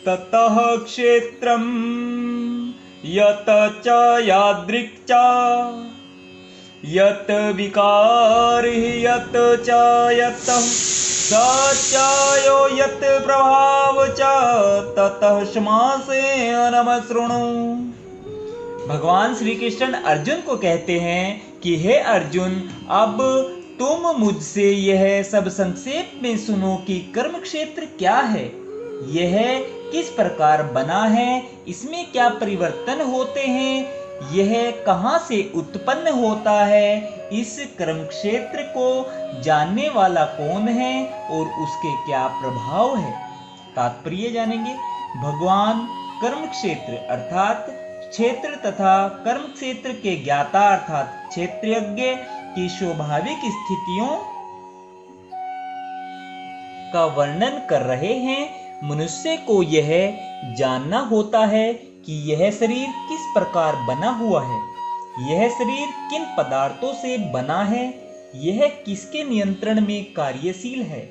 ततः क्षेत्रं यत च यादृक् च यत विकारिः यत च यतः स च यो यत प्रभाव च ततः समासेन शृणु। भगवान श्री कृष्ण अर्जुन को कहते हैं कि हे अर्जुन, अब तुम मुझसे यह सब संक्षेप में सुनो कि कर्म क्षेत्र क्या है, यह किस प्रकार बना है, इसमें क्या परिवर्तन होते हैं, यह कहाँ से उत्पन्न होता है, इस कर्म क्षेत्र को जानने वाला कौन है और उसके क्या प्रभाव है। तात्पर्य जानेंगे। भगवान कर्म क्षेत्र अर्थात क्षेत्र तथा कर्म क्षेत्र के ज्ञाता अर्थात क्षेत्रज्ञ की स्वाभाविक स्थितियों का वर्णन कर रहे हैं। मनुष्य को यह जानना होता है कि यह शरीर किस प्रकार बना हुआ है, यह शरीर किन पदार्थों से बना है, यह किसके नियंत्रण में कार्यशील है,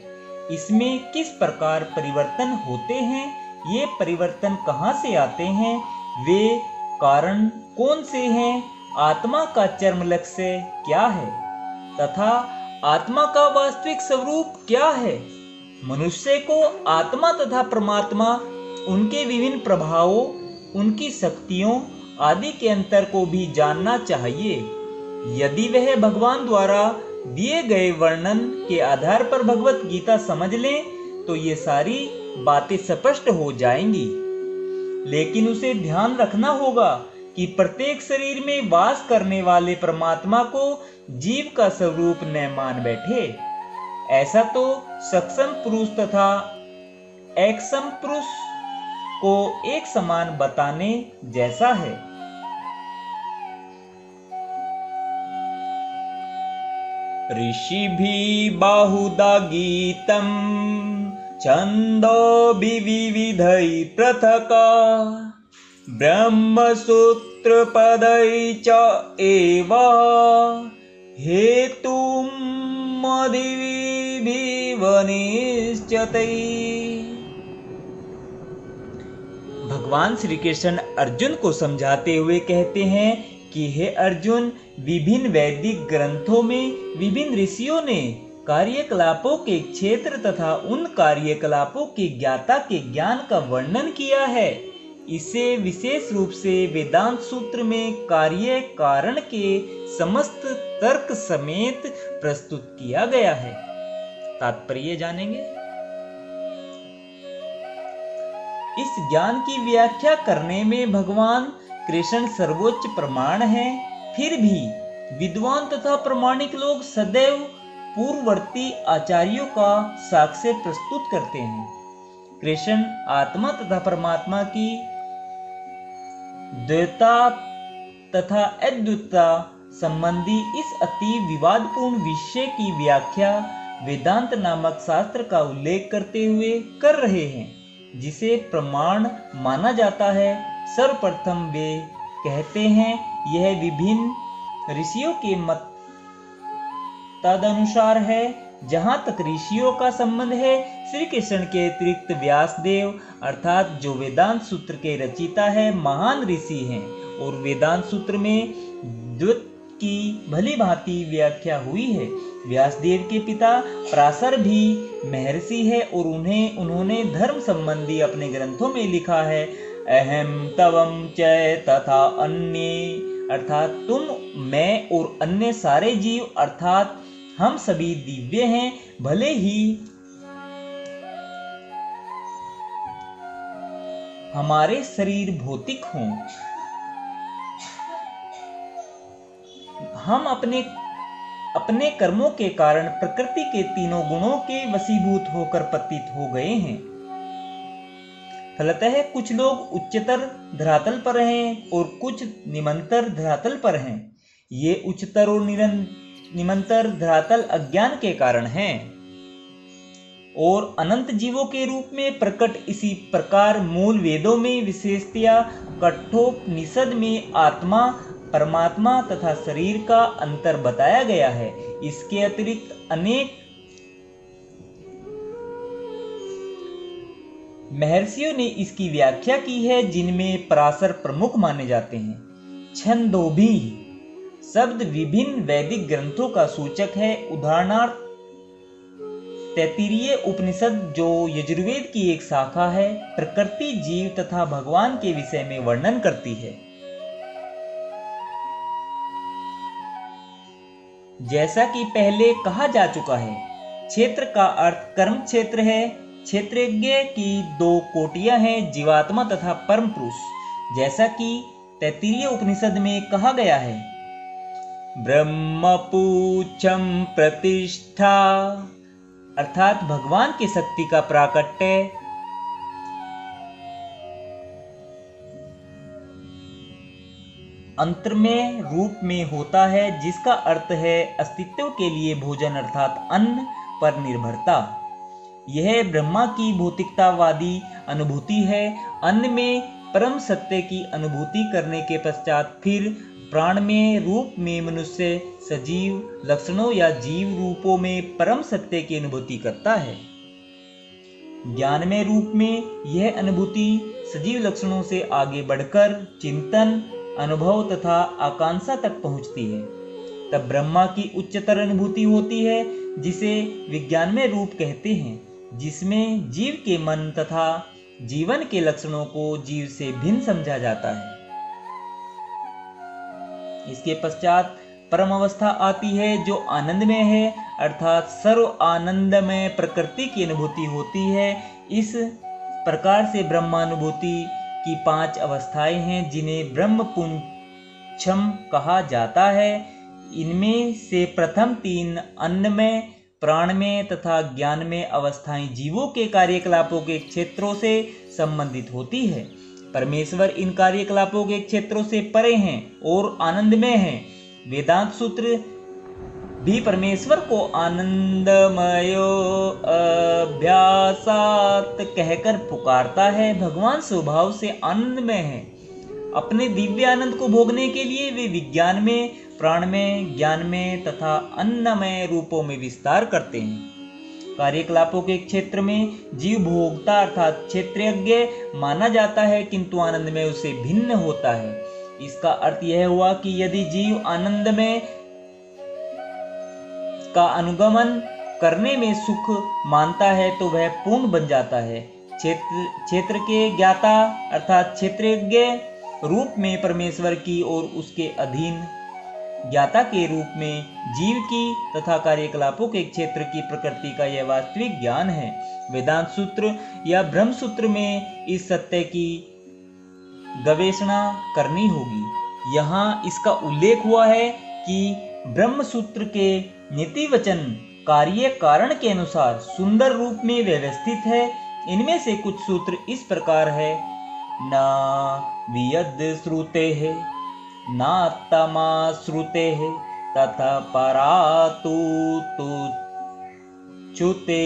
इसमें किस प्रकार परिवर्तन होते हैं, ये परिवर्तन कहाँ से आते हैं, वे कारण कौन से हैं, आत्मा का चरम लक्ष्य क्या है तथा आत्मा का वास्तविक स्वरूप क्या है। मनुष्य को आत्मा तथा परमात्मा, उनके विभिन्न प्रभावों, उनकी शक्तियों आदि के अंतर को भी जानना चाहिए। यदि वह भगवान द्वारा दिए गए वर्णन के आधार पर भगवत गीता समझ लें तो ये सारी बातें स्पष्ट हो जाएंगी। लेकिन उसे ध्यान रखना होगा कि प्रत्येक शरीर में वास करने वाले परमात्मा को जीव का स्वरूप न मान बैठे। ऐसा तो सक्षम पुरुष तथा अक्षम पुरुष को एक समान बताने जैसा है। ऋषिभिः बहुधा गीतं छन्दोभिः विविधैः पृथक् ब्रह्मसूत्रपदैः च एव हेतुमधिविभिः निश्चितैः। भगवान श्री कृष्ण अर्जुन को समझाते हुए कहते हैं कि हे अर्जुन, विभिन्न वैदिक ग्रंथों में विभिन्न ऋषियों ने कार्यकलापों के क्षेत्र तथा उन कार्यकलापों के ज्ञाता के ज्ञान का वर्णन किया है। इसे विशेष रूप से वेदांत सूत्र में कार्य कारण के समस्त तर्क समेत प्रस्तुत किया गया है। तात्पर्य जानेंगे। इस ज्ञान की व्याख्या करने में भगवान कृष्ण सर्वोच्च प्रमाण है। फिर भी विद्वान तथा प्रामाणिक लोग सदैव पूर्ववर्ती आचार्यों का साक्ष्य प्रस्तुत करते हैं। कृष्ण आत्मा तथा परमात्मा की द्वैतता तथा अद्वैतता संबंधी इस अति विवादपूर्ण विषय की व्याख्या वेदांत नामक शास्त्र का उल्लेख करते हुए कर रहे हैं, जिसे प्रमाण माना जाता है। सर्वप्रथम वे कहते हैं यह विभिन्न ऋषियों के मत तदनुसार है। जहां तक ऋषियों का संबंध है, श्री कृष्ण के अतिरिक्त व्यासदेव अर्थात जो वेदांत सूत्र के रचयिता है महान ऋषि हैं, और वेदांत सूत्र में द्वैत की भली भांति व्याख्या हुई है। व्यासदेव के पिता पराशर भी महर्षि है और उन्होंने धर्म संबंधी अपने ग्रंथों में लिखा है, अहम तवम च तथा अन्ये, अर्थात तुम, मैं और अन्य सारे जीव अर्थात हम सभी दिव्य हैं, भले ही हमारे शरीर भौतिक हों। हम अपने कर्मों के कारण प्रकृति के तीनों गुणों के वशीभूत होकर पतित हो गए हैं। फलतः कुछ लोग उच्चतर धरातल पर हैं और कुछ निम्नतर धरातल पर हैं। ये उच्चतर और निम्नतर धरातल अज्ञान के कारण हैं और अनंत जीवों के रूप में प्रकट। इसी प्रकार मूल वेदों में विशेषतया कठोपनिषद में आत्मा, परमात्मा तथा शरीर का अंतर बताया गया है। इसके अतिरिक्त अनेक महर्षियों ने इसकी व्याख्या की है, जिनमें पराशर प्रमुख माने जाते हैं। छंदोभी शब्द विभिन्न वैदिक ग्रंथों का सूचक है। उदाहरणार्थ तैत्तिरीय उपनिषद, जो यजुर्वेद की एक शाखा है, प्रकृति, जीव तथा भगवान के विषय में वर्णन करती है। जैसा कि पहले कहा जा चुका है, क्षेत्र का अर्थ कर्म क्षेत्र है। क्षेत्रज्ञ की दो कोटियां हैं, जीवात्मा तथा परम पुरुष। जैसा कि तैत्तिरीय उपनिषद में कहा गया है, ब्रह्मपूच्छम प्रतिष्ठा, अर्थात भगवान की शक्ति का प्राकट्य। अंतर में रूप में होता है, जिसका अर्थ है अस्तित्व के लिए भोजन अर्थात अन्न पर निर्भरता। यह ब्रह्मा की भौतिकतावादी अनुभूति है। अन्न में परम सत्य की अनुभूति करने के पश्चात फिर प्राण में रूप में मनुष्य सजीव लक्षणों या जीव रूपों में परम सत्य की अनुभूति करता है। ज्ञान में रूप में यह अनुभूति सजीव लक्षणों से आगे बढ़कर चिंतन, अनुभव तथा आकांक्षा तक पहुंचती है। तब ब्रह्मा की उच्चतर अनुभूति होती है, जिसे विज्ञान में रूप कहते हैं, जिसमें जीव के मन तथा जीवन के लक्षणों को जीव से भिन्न समझा जाता है। इसके पश्चात परम अवस्था आती है, जो आनंदमय है, अर्थात सर्व आनंदमय प्रकृति की अनुभूति होती है। इस प्रकार से ब्रह्मानुभूति की 5 अवस्थाएं हैं, जिन्हें ब्रह्मपुच्छम कहा जाता है। इनमें से प्रथम 3 अन्नमय, प्राणमय तथा ज्ञानमय अवस्थाएं जीवों के कार्यकलापों के क्षेत्रों से संबंधित होती है। परमेश्वर इन कार्यकलापों के क्षेत्रों से परे हैं और आनंदमय हैं। वेदांत सूत्र भी परमेश्वर को आनंदमयो अभ्यासात कहकर पुकारता है। भगवान स्वभाव से आनंदमय है। अपने दिव्य आनंद को भोगने के लिए वे विज्ञान में, प्राण में, ज्ञान में तथा अन्नमय रूपों में विस्तार करते हैं। कार्यकलापों के क्षेत्र में जीव भोगता अर्थात क्षेत्रज्ञ माना जाता है, किंतु आनंद में उससे भिन्न होता है। इसका अर्थ यह हुआ कि यदि जीव आनंद में का अनुगमन करने में सुख मानता है तो वह पूर्ण बन जाता है। क्षेत्र के ज्ञाता अर्थात क्षेत्रज्ञ रूप में परमेश्वर की और उसके अधीन ज्ञाता के रूप में जीव की तथा कार्यकलापों के क्षेत्र की प्रकृति का यह वास्तविक ज्ञान है। वेदांत सूत्र या ब्रह्म सूत्र में इस सत्य की गवेषणा करनी होगी। यहाँ इसका उल्लेख हुआ है कि ब्रह्म सूत्र के नीति वचन कार्य कारण के अनुसार सुंदर रूप में व्यवस्थित है। इनमें से कुछ सूत्र इस प्रकार है, न वियद श्रुते है, नात्मा श्रुते है, तथा परातु च्युते।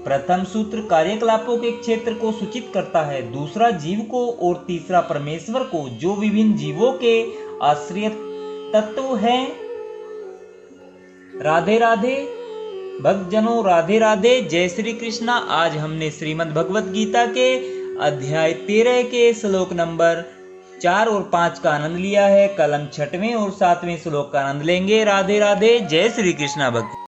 प्रथम सूत्र कार्यकलापों के क्षेत्र को सूचित करता है, दूसरा जीव को और तीसरा परमेश्वर को, जो विभिन्न जीवों के आश्रय तत्व हैं। राधे राधे भक्तजनों, राधे राधे, जय श्री कृष्णा। आज हमने श्रीमद् भगवत गीता के अध्याय 13 के श्लोक नंबर 4 और 5 का आनंद लिया है। कल हम 6वें और 7वें श्लोक का आनंद लेंगे। राधे राधे, जय श्री कृष्णा भक्त।